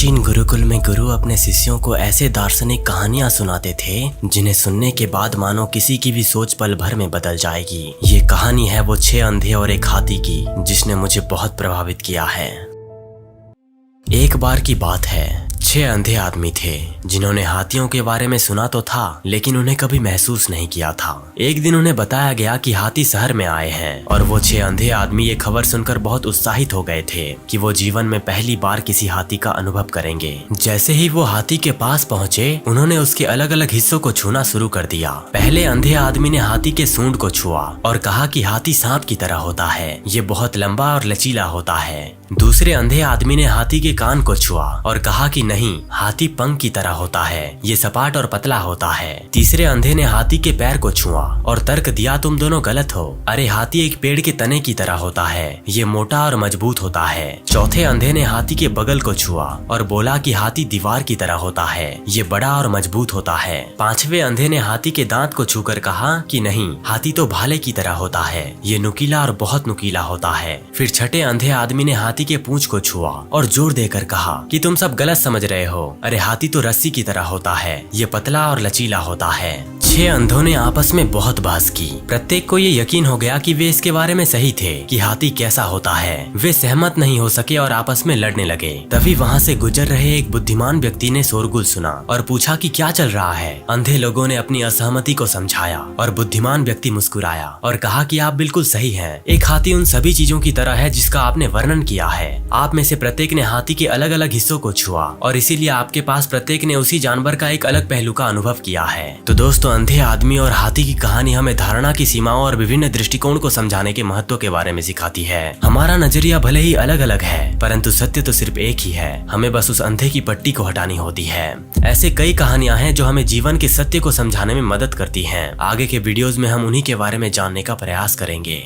प्राचीन गुरुकुल में गुरु अपने शिष्यों को ऐसे दार्शनिक कहानियां सुनाते थे जिन्हें सुनने के बाद मानो किसी की भी सोच पल भर में बदल जाएगी। ये कहानी है वो 6 अंधे और एक हाथी की, जिसने मुझे बहुत प्रभावित किया है। एक बार की बात है, 6 अंधे आदमी थे जिन्होंने हाथियों के बारे में सुना तो था, लेकिन उन्हें कभी महसूस नहीं किया था। एक दिन उन्हें बताया गया कि हाथी शहर में आए हैं और वो 6 अंधे आदमी ये खबर सुनकर बहुत उत्साहित हो गए थे कि वो जीवन में पहली बार किसी हाथी का अनुभव करेंगे। जैसे ही वो हाथी के पास पहुँचे, उन्होंने उसके अलग अलग हिस्सों को छूना शुरू कर दिया। पहले अंधे आदमी ने हाथी के सूंड को छुआ और कहा कि हाथी सांप की तरह होता है, ये बहुत लंबा और लचीला होता है। दूसरे अंधे आदमी ने हाथी के कान को छुआ और कहा कि नहीं, हाथी पंख की तरह होता है, ये सपाट और पतला होता है। तीसरे अंधे ने हाथी के पैर को छुआ और तर्क दिया, तुम दोनों गलत हो, अरे हाथी एक पेड़ के तने की तरह होता है, ये मोटा और मजबूत होता है। चौथे अंधे ने हाथी के बगल को छुआ और बोला कि हाथी दीवार की तरह होता है, ये बड़ा और मजबूत होता है। पांचवे अंधे ने हाथी के दांत को छूकर कहा कि नहीं, हाथी तो भाले की तरह होता है, ये नुकीला और बहुत नुकीला होता है। फिर छठे अंधे आदमी ने हाथी के पूंछ को छुआ और जोर देकर कहा कि तुम सब गलत समझ रहे हो, अरे हाथी तो रस्सी की तरह होता है, ये पतला और लचीला होता है। 6 अंधों ने आपस में बहुत बहस की। प्रत्येक को ये यकीन हो गया कि वे इसके बारे में सही थे कि हाथी कैसा होता है। वे सहमत नहीं हो सके और आपस में लड़ने लगे। तभी वहाँ से गुजर रहे एक बुद्धिमान व्यक्ति ने शोरगुल सुना और पूछा कि क्या चल रहा है। अंधे लोगों ने अपनी असहमति को समझाया और बुद्धिमान व्यक्ति मुस्कुराया और कहा कि आप बिल्कुल सही हैं। एक हाथी उन सभी चीजों की तरह है जिसका आपने वर्णन किया है। आप में से प्रत्येक ने हाथी के अलग अलग हिस्सों को छुआ और इसीलिए आपके पास प्रत्येक ने उसी जानवर का एक अलग पहलू का अनुभव किया है। तो दोस्तों, अंधे आदमी और हाथी की कहानी हमें धारणा की सीमाओं और विभिन्न दृष्टिकोण को समझाने के महत्व के बारे में सिखाती है। हमारा नजरिया भले ही अलग अलग है, परंतु सत्य तो सिर्फ एक ही है। हमें बस उस अंधे की पट्टी को हटानी होती है। ऐसे कई कहानियां हैं जो हमें जीवन के सत्य को समझाने में मदद करती हैं। आगे के वीडियोस में हम उन्हीं के बारे में जानने का प्रयास करेंगे।